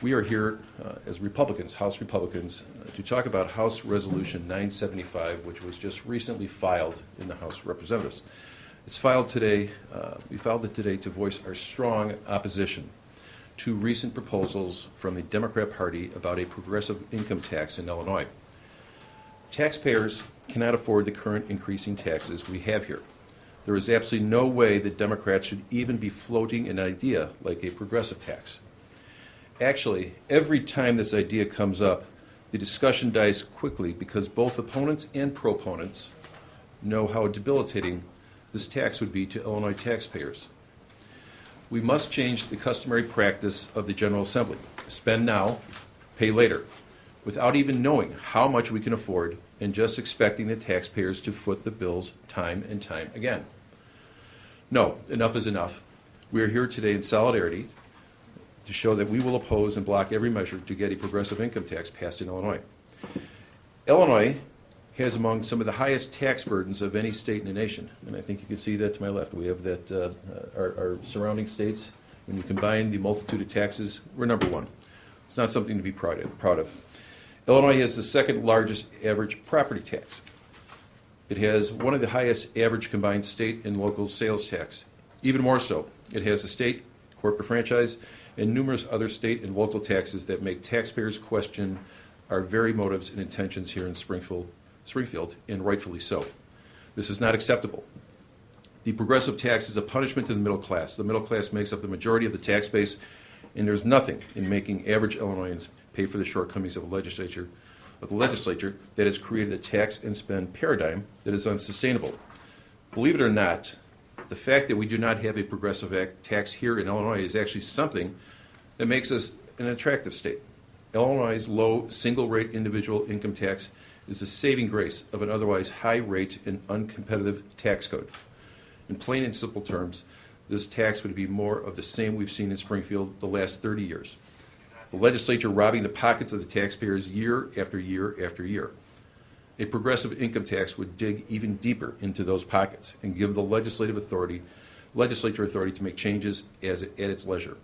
We are here as Republicans, House Republicans, to talk about House Resolution 975, which was just recently filed in the House of Representatives. It's filed today. We filed it today to voice our strong opposition to recent proposals from the Democrat Party about a progressive income tax in Illinois. Taxpayers cannot afford the current increasing taxes we have here. There is absolutely no way that Democrats should even be floating an idea like a progressive tax. Actually, every time this idea comes up, the discussion dies quickly because both opponents and proponents know how debilitating this tax would be to Illinois taxpayers. We must change the customary practice of the General Assembly. Spend now, pay later, without even knowing how much we can afford and just expecting the taxpayers to foot the bills time and time again. No, enough is enough. We are here today in solidarity to show that we will oppose and block every measure to get a progressive income tax passed in Illinois. Illinois has among some of the highest tax burdens of any state in the nation, and I think you can see that to my left. We have that our surrounding states, when you combine the multitude of taxes, we're number one. It's not something to be proud of. Illinois has the second largest average property tax. It has one of the highest average combined state and local sales tax. Even more so, it has a state, corporate franchise, and numerous other state and local taxes that make taxpayers question our very motives and intentions here in Springfield, and rightfully so. This is not acceptable. The progressive tax is a punishment to the middle class. The middle class makes up the majority of the tax base, and there's nothing in making average Illinoisans pay for the shortcomings of the legislature that has created a tax and spend paradigm that is unsustainable. Believe it or not, the fact that we do not have a progressive tax here in Illinois is actually something that makes us an attractive state. Illinois' low single-rate individual income tax is the saving grace of an otherwise high-rate and uncompetitive tax code. In plain and simple terms, this tax would be more of the same we've seen in Springfield the last 30 years. The legislature robbing the pockets of the taxpayers year after year after year. A progressive income tax would dig even deeper into those pockets and give the legislature authority to make changes at its leisure.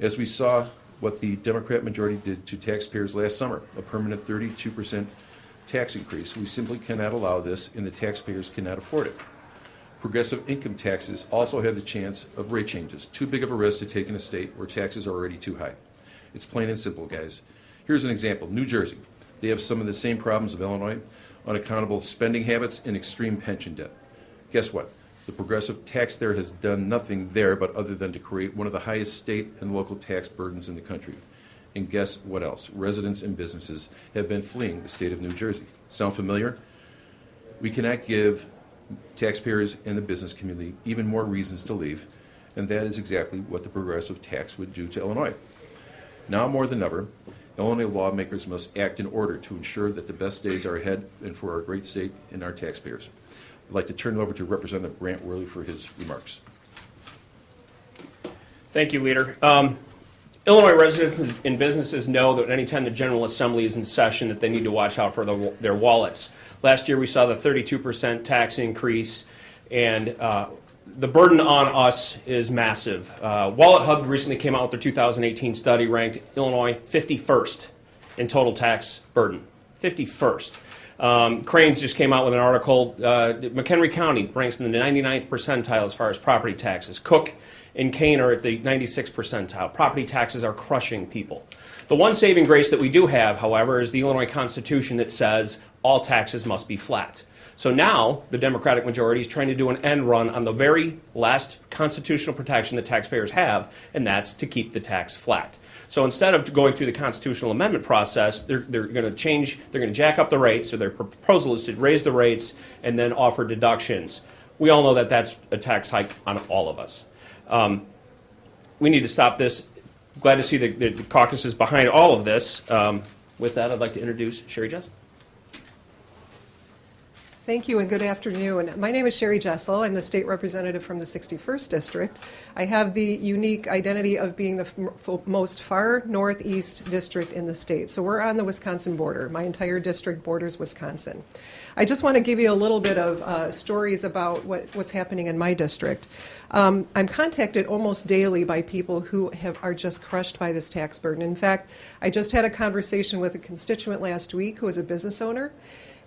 As we saw what the Democrat majority did to taxpayers last summer, a permanent 32% tax increase, we simply cannot allow this, and the taxpayers cannot afford it. Progressive income taxes also have the chance of rate changes, too big of a risk to take in a state where taxes are already too high. It's plain and simple, guys. Here's an example. New Jersey. They have some of the same problems of Illinois: unaccountable spending habits and extreme pension debt. Guess what? The progressive tax there has done nothing there but other than to create one of the highest state and local tax burdens in the country. And guess what else? Residents and businesses have been fleeing the state of New Jersey. Sound familiar? We cannot give taxpayers and the business community even more reasons to leave, and that is exactly what the progressive tax would do to Illinois. Now more than ever, Illinois lawmakers must act in order to ensure that the best days are ahead and for our great state and our taxpayers. I'd like to turn it over to Representative Grant Worley for his remarks. Thank you, Leader. Illinois residents and businesses know that anytime the General Assembly is in session that they need to watch out for their wallets. Last year we saw the 32% tax increase, and the burden on us is massive. Wallet Hub recently came out with their 2018 study, ranked Illinois 51st in total tax burden. 51st. Cranes just came out with an article. McHenry County ranks in the 99th percentile as far as property taxes. Cook and Kane are at the 96th percentile. Property taxes are crushing people. The one saving grace that we do have, however, is the Illinois Constitution that says all taxes must be flat. So now the Democratic majority is trying to do an end run on the very last constitutional protection that taxpayers have, and that's to keep the tax flat. So instead of going through the constitutional amendment process, they're going to jack up the rates. So their proposal is to raise the rates and then offer deductions. We all know that that's a tax hike on all of us. We need to stop this. Glad to see the caucus is behind all of this. With that, I'd like to introduce Sherry Jessup. Thank you and good afternoon. My name is Sherry Jessel. I'm the state representative from the 61st District. I have the unique identity of being the most far northeast district in the state. So we're on the Wisconsin border. My entire district borders Wisconsin. I just want to give you a little bit of stories about what's happening in my district. I'm contacted almost daily by people who are just crushed by this tax burden. In fact, I just had a conversation with a constituent last week who is a business owner,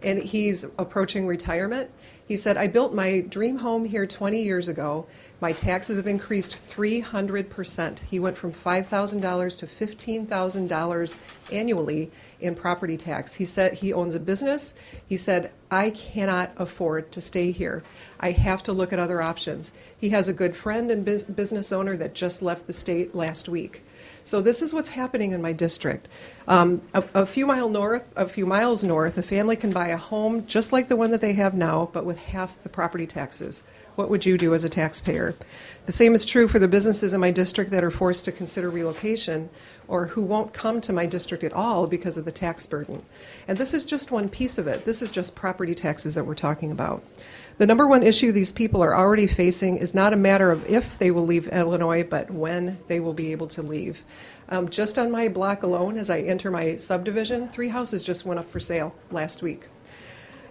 and he's approaching retirement. He said, I built my dream home here 20 years ago. My taxes have increased 300%. He went from $5,000 to $15,000 annually in property tax. He said he owns a business. He said, I cannot afford to stay here. I have to look at other options. He has a good friend and business owner that just left the state last week. So this is what's happening in my district. A few miles north, a family can buy a home just like the one that they have now, but with half the property taxes. What would you do as a taxpayer? The same is true for the businesses in my district that are forced to consider relocation or who won't come to my district at all because of the tax burden. And this is just one piece of it. This is just property taxes that we're talking about. The number one issue these people are already facing is not a matter of if they will leave Illinois, but when they will be able to leave. Just on my block alone, as I enter my subdivision, 3 houses just went up for sale last week.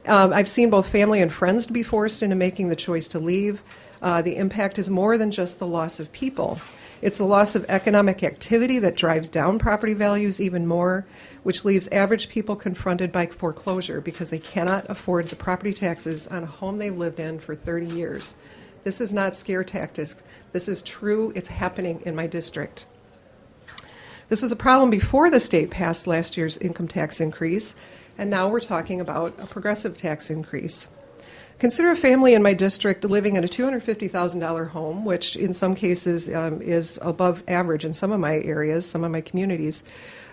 I've seen both family and friends be forced into making the choice to leave. The impact is more than just the loss of people. It's the loss of economic activity that drives down property values even more, which leaves average people confronted by foreclosure because they cannot afford the property taxes on a home they lived in for 30 years. This is not scare tactics. This is true. It's happening in my district. This was a problem before the state passed last year's income tax increase, and now we're talking about a progressive tax increase. Consider a family in my district living in a $250,000 home, which in some cases is above average in some of my areas, some of my communities.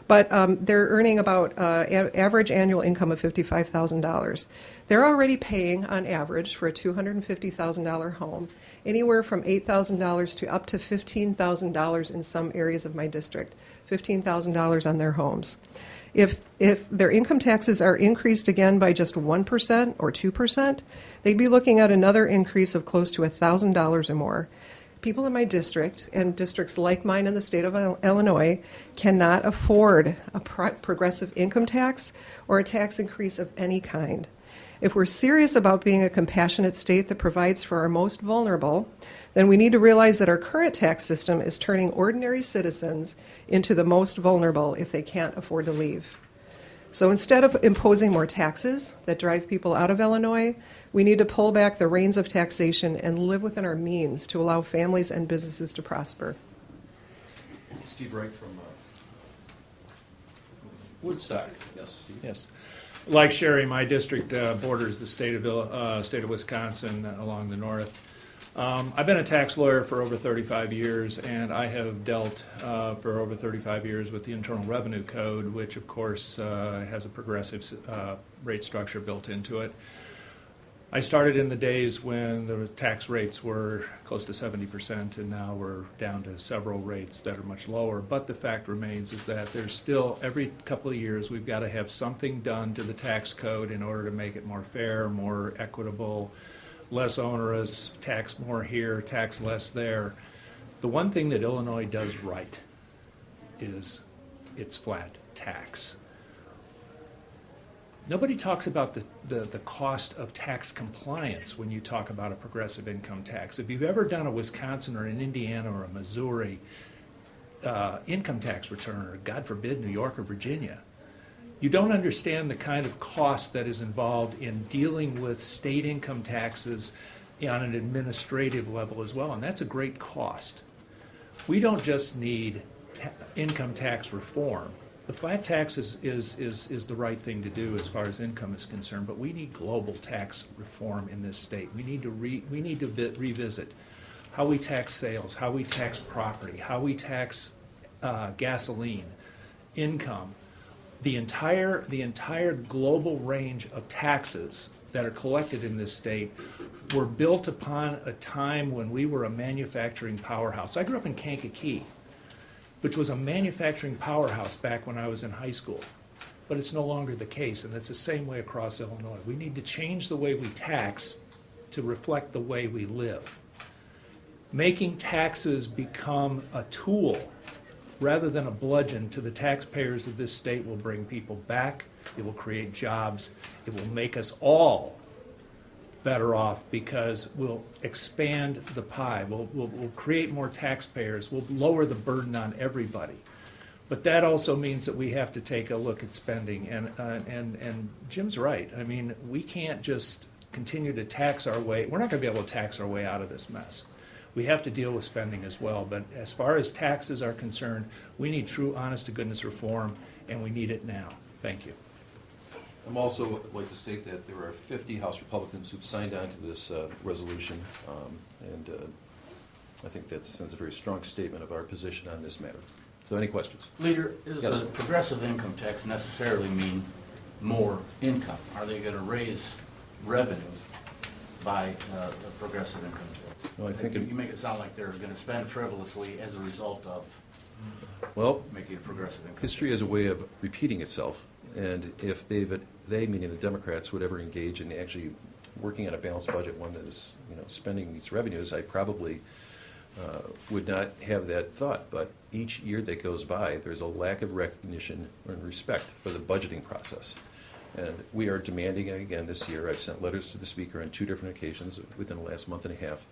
But they're earning about average annual income of $55,000. They're already paying, on average, for a $250,000 home, anywhere from $8,000 to up to $15,000 in some areas of my district, $15,000 on their homes. If their income taxes are increased again by just 1% or 2%, they'd be looking at another increase of close to $1,000 or more. People in my district, and districts like mine in the state of Illinois, cannot afford a progressive income tax or a tax increase of any kind. If we're serious about being a compassionate state that provides for our most vulnerable, then we need to realize that our current tax system is turning ordinary citizens into the most vulnerable if they can't afford to leave. So instead of imposing more taxes that drive people out of Illinois, we need to pull back the reins of taxation and live within our means to allow families and businesses to prosper. Steve Wright from Woodstock. Yes, Steve. Yes. Like Sherry, my district borders the state of Wisconsin along the north. I've been a tax lawyer for over 35 years, and I have dealt for over 35 years with the Internal Revenue Code, which of course has a progressive rate structure built into it. I started in the days when the tax rates were close to 70%, and now we're down to several rates that are much lower. But the fact remains is that there's still, every couple of years, we've got to have something done to the tax code in order to make it more fair, more equitable, less onerous, tax more here, tax less there. The one thing that Illinois does right is its flat tax. Nobody talks about the cost of tax compliance when you talk about a progressive income tax. If you've ever done a Wisconsin or an Indiana or a Missouri income tax return, or God forbid, New York or Virginia, you don't understand the kind of cost that is involved in dealing with state income taxes on an administrative level as well, and that's a great cost. We don't just need income tax reform. The flat tax is the right thing to do as far as income is concerned, but we need global tax reform in this state. We need to revisit how we tax sales, how we tax property, how we tax gasoline, income. The entire global range of taxes that are collected in this state were built upon a time when we were a manufacturing powerhouse. I grew up in Kankakee, which was a manufacturing powerhouse back when I was in high school. but it's no longer the case, and it's the same way across Illinois. We need to change the way we tax to reflect the way we live. Making taxes become a tool rather than a bludgeon to the taxpayers of this state will bring people back, it will create jobs, it will make us all better off because we'll expand the pie, we'll create more taxpayers, we'll lower the burden on everybody. But that also means that we have to take a look at spending, and Jim's right. I mean, we can't just continue to tax our way. We're not going to be able to tax our way out of this mess. We have to deal with spending as well. But as far as taxes are concerned, we need true, honest-to-goodness reform, and we need it now. Thank you. I'm also like to state that there are 50 House Republicans who've signed on to this resolution, and I think that sends a very strong statement of our position on this matter. So any questions? Leader, does Yes. a progressive income tax necessarily mean more income? Are they going to raise revenue by a progressive income tax? No, I think You make it sound like they're going to spend frivolously as a result of well, making a progressive income history is a way of repeating itself, and if they, meaning the Democrats, would ever engage in actually working on a balanced budget, one that is, spending meets revenues, I probably would not have that thought. But each year that goes by, there's a lack of recognition and respect for the budgeting process. And we are demanding it again this year. I've sent letters to the Speaker on 2 different occasions within the last month and a half,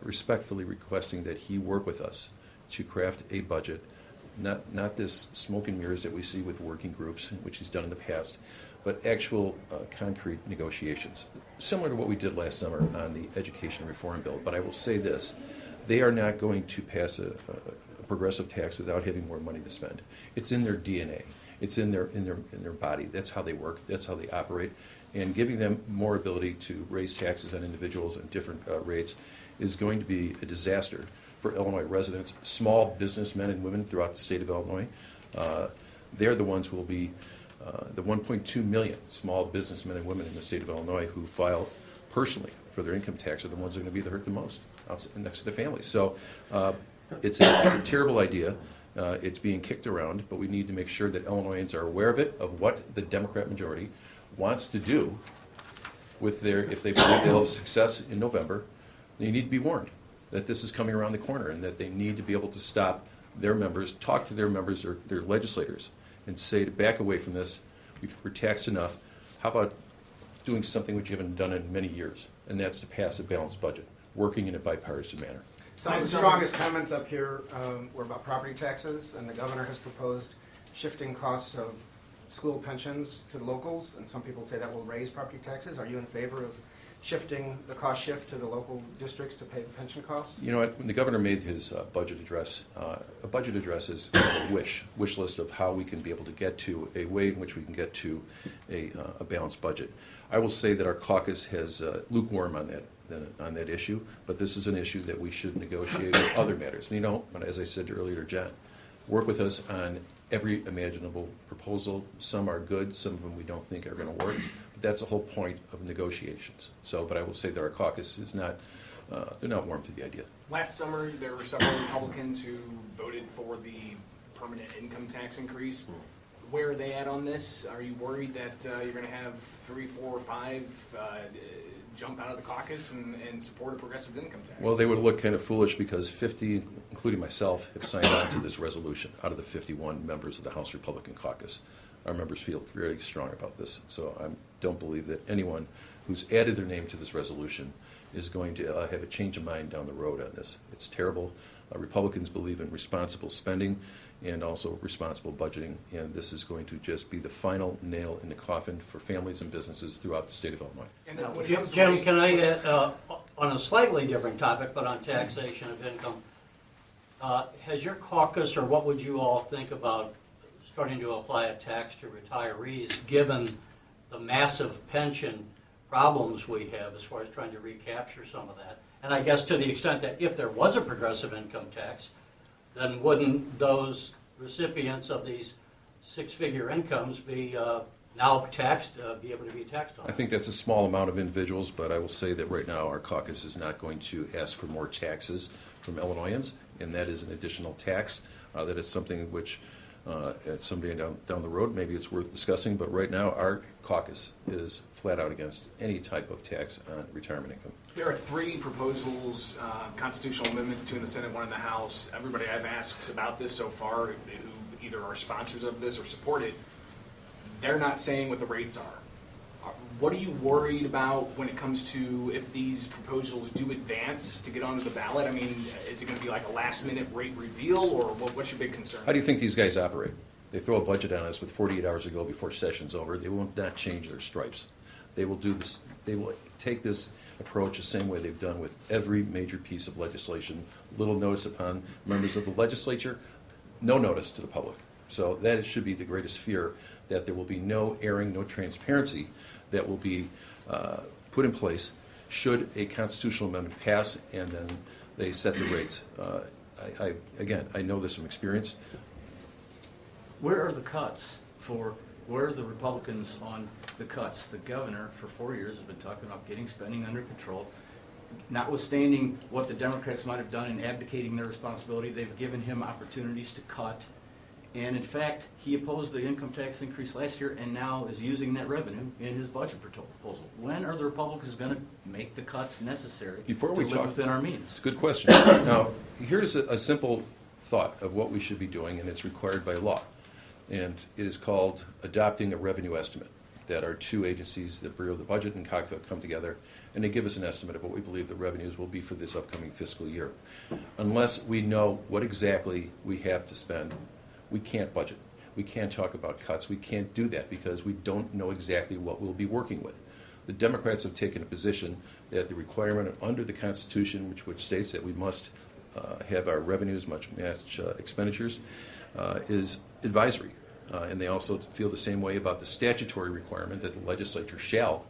respectfully requesting that he work with us to craft a budget, not this smoke and mirrors that we see with working groups, which he's done in the past, but actual concrete negotiations, similar to what we did last summer on the education reform bill. But I will say this, they are not going to pass a progressive tax without having more money to spend. It's in their DNA. It's in their body. That's how they work. That's how they operate. And giving them more ability to raise taxes on individuals at different rates is going to be a disaster for Illinois residents, small businessmen and women throughout the state of Illinois. They're the ones who will be the 1.2 million small businessmen and women in the state of Illinois who file personally for their income tax are the ones that are going to be hurt the most next to their families. So it's a terrible idea. It's being kicked around, but we need to make sure that Illinoisans are aware of it, of what the Democrat majority wants to do with if they believe they'll have success in November. They need to be warned that this is coming around the corner and that they need to be able to stop their members, talk to their members or their legislators and say to back away from this. We're taxed enough. How about doing something which you haven't done in many years, and that's to pass a balanced budget, working in a bipartisan manner. Some of the strongest comments up here were about property taxes, and the governor has proposed shifting costs of school pensions to the locals, and some people say that will raise property taxes. Are you in favor of shifting the cost shift to the local districts to pay the pension costs? You know what, when the governor made his budget address, a budget address is a wish list of how we can be able to get to a way in which we can get to a balanced budget. I will say that our caucus has lukewarm on that issue, but this is an issue that we should negotiate with other matters. But as I said earlier to John, work with us on every imaginable proposal. Some are good, some of them we don't think are going to work, but that's the whole point of negotiations. But I will say that our caucus is not, they're not warm to the idea. Last summer, there were several Republicans who voted for the permanent income tax increase. Where are they at on this? Are you worried that you're going to have 3, 4, or 5 jump out of the caucus and support a progressive income tax? Well, they would look kind of foolish because 50, including myself, have signed on to this resolution out of the 51 members of the House Republican caucus. Our members feel very strong about this, so I don't believe that anyone who's added their name to this resolution is going to have a change of mind down the road on this. It's terrible. Republicans believe in responsible spending and also responsible budgeting, and this is going to just be the final nail in the coffin for families and businesses throughout the state of Illinois. And then when it Jim, comes to Jim, rates- can I get, on a slightly different topic, but on taxation of income, has your caucus, or what would you all think about starting to apply a tax to retirees, given the massive pension problems we have as far as trying to recapture some of that? And I guess to the extent that if there was a progressive income tax, then wouldn't those recipients of these 6-figure incomes be now taxed, be able to be taxed on? I think that's a small amount of individuals, but I will say that right now our caucus is not going to ask for more taxes from Illinoisans, and that is an additional tax. That is something which At someday down the road, maybe it's worth discussing, but right now, our caucus is flat out against any type of tax on retirement income. There are 3 proposals, constitutional amendments, 2 in the Senate, 1 in the House. Everybody I've asked about this so far, who either are sponsors of this or support it, they're not saying what the rates are. What are you worried about when it comes to if these proposals do advance to get onto the ballot? I mean, is it going to be like a last-minute rate reveal, or what's your big concern? How do you think these guys operate? They throw a budget on us with 48 hours to go before session's over. They will not change their stripes. They will do this. They will take this approach the same way they've done with every major piece of legislation. Little notice upon members of the legislature, no notice to the public. So that should be the greatest fear, that there will be no airing, no transparency that will be put in place should a constitutional amendment pass and then they set the rates. Again, I know this from experience. Where are the cuts where are the Republicans on the cuts? The governor, for 4 years, has been talking about getting spending under control. Notwithstanding what the Democrats might have done in abdicating their responsibility, they've given him opportunities to cut. And in fact, he opposed the income tax increase last year and now is using that revenue in his budget proposal. When are the Republicans going to make the cuts necessary to live within our means? It's a good question. Now, here's a simple thought of what we should be doing, and it's required by law. And it is called adopting a revenue estimate, that our 2 agencies, the Bureau of the Budget and COGFA, come together, and they give us an estimate of what we believe the revenues will be for this upcoming fiscal year. Unless we know what exactly we have to spend, we can't budget. We can't talk about cuts. We can't do that because we don't know exactly what we'll be working with. The Democrats have taken a position that the requirement under the Constitution, which states that we must have our revenues match expenditures, is advisory. And they also feel the same way about the statutory requirement that the legislature shall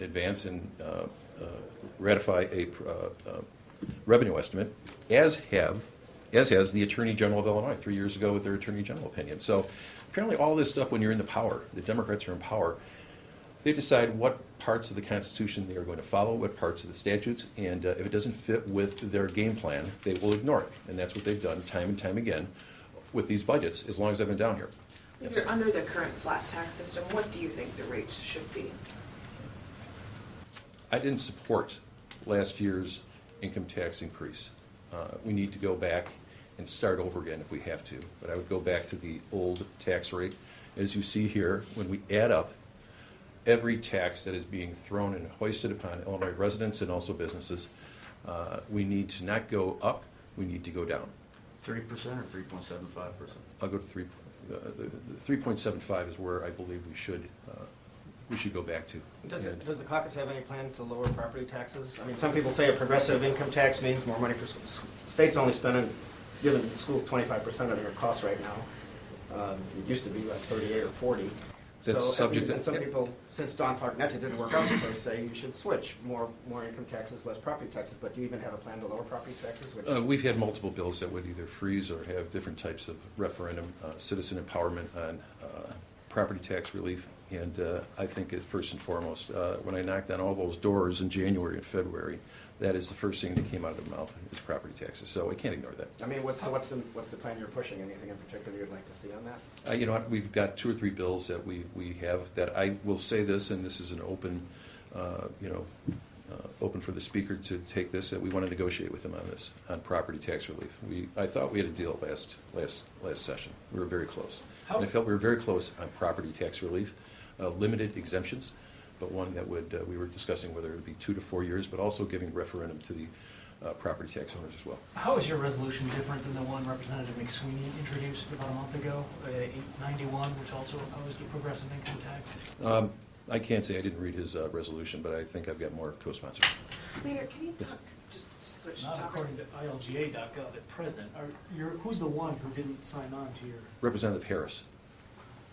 advance and ratify a revenue estimate, as has the Attorney General of Illinois 3 years ago with their Attorney General opinion. So apparently all this stuff, when you're in the power, the Democrats are in power, they decide what parts of the Constitution they are going to follow, what parts of the statutes, and if it doesn't fit with their game plan, they will ignore it. And that's what they've done time and time again with these budgets, as long as I've been down here. If you're under the current flat tax system, what do you think the rates should be? I didn't support last year's income tax increase. We need to go back and start over again if we have to. But I would go back to the old tax rate. As you see here, when we add up every tax that is being thrown and hoisted upon Illinois residents and also businesses, we need to not go up, we need to go down. 3% or 3.75%? I'll go to 3.75 is where I believe we should go back to. Does the caucus have any plan to lower property taxes? I mean, some people say a progressive income tax means more money for schools. States only spending, giving schools 25% of their costs right now. It used to be like 38 or 40. That's subject to- And some people, since Don Clark-Netta didn't work out, they say you should switch, more income taxes, less property taxes. But do you even have a plan to lower property taxes? We've had multiple bills that would either freeze or have different types of referendum, citizen empowerment on property tax relief. And I think first and foremost, when I knocked on all those doors in January and February, that is the first thing that came out of the mouth is property taxes. So I can't ignore that. I mean, what's the plan you're pushing? Anything in particular you'd like to see on that? You know what, we've got 2 or 3 bills that we have that I will say this, and this is an open, open for the speaker to take this, that we want to negotiate with them on this, on property tax relief. I thought we had a deal last session. We were very close. And I felt we were very close on property tax relief, limited exemptions, but one that would, we were discussing whether it would be 2 to 4 years, but also giving referendum to the property tax owners as well. How is your resolution different than the one Representative McSweeney introduced about a month ago, 891, which also opposed a progressive income tax? I can't say I didn't read his resolution, but I think I've got more co-sponsors. Leader, can you talk, just switch Not topics? according to ILGA.gov at present. Who's the one who didn't sign on to your? Representative Harris.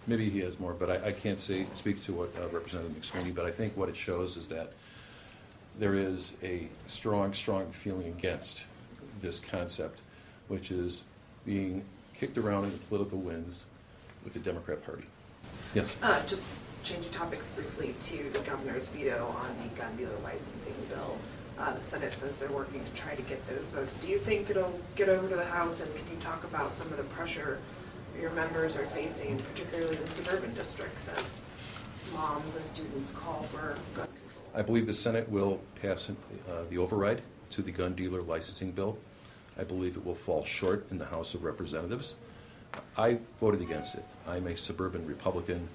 Maybe he has more, but I can't speak to what Representative McSweeney, but I think what it shows is that there is a strong feeling against this concept, which is being kicked around in the political winds with the Democrat Party. Yes? Just changing topics briefly to the governor's veto on the gun dealer licensing bill. The Senate says they're working to try to get those votes. Do you think it'll get over to the House, and can you talk about some of the pressure your members are facing, particularly in suburban districts, as moms and students call for gun control? I believe the Senate will pass the override to the gun dealer licensing bill. I believe it will fall short in the House of Representatives. I voted against it. I'm a suburban Republican.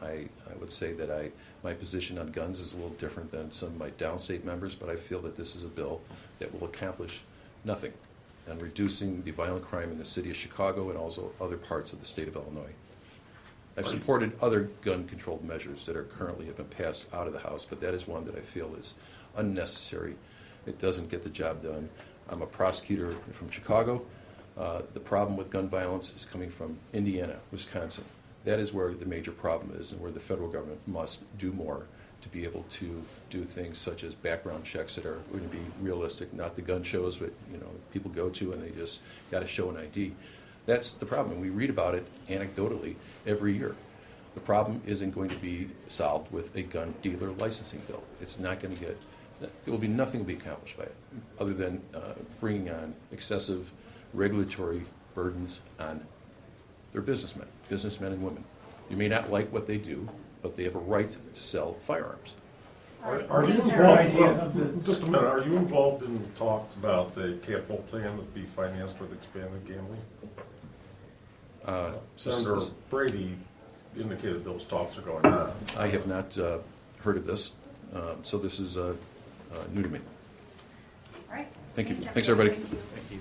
I would say that my position on guns is a little different than some of my downstate members, but I feel that this is a bill that will accomplish nothing on reducing the violent crime in the city of Chicago and also other parts of the state of Illinois. I've supported other gun control measures that are currently have been passed out of the House, but that is one that I feel is unnecessary. It doesn't get the job done. I'm a prosecutor from Chicago. The problem with gun violence is coming from Indiana, Wisconsin. That is where the major problem is, and where the federal government must do more to be able to do things such as background checks that are going to be realistic, not the gun shows that people go to and they just got to show an ID. That's the problem. We read about it anecdotally every year. The problem isn't going to be solved with a gun dealer licensing bill. It's not going to get. There will be nothing to be accomplished by it, other than bringing on excessive regulatory burdens on their businessmen and women. You may not like what they do, but they have a right to sell firearms. Are you involved, just a minute, are you involved in talks about a capital plan that would be financed with expanded gambling? Senator Brady indicated those talks are going on. I have not heard of this, so this is new to me. All right. Thank you. Thanks, everybody. Thank you.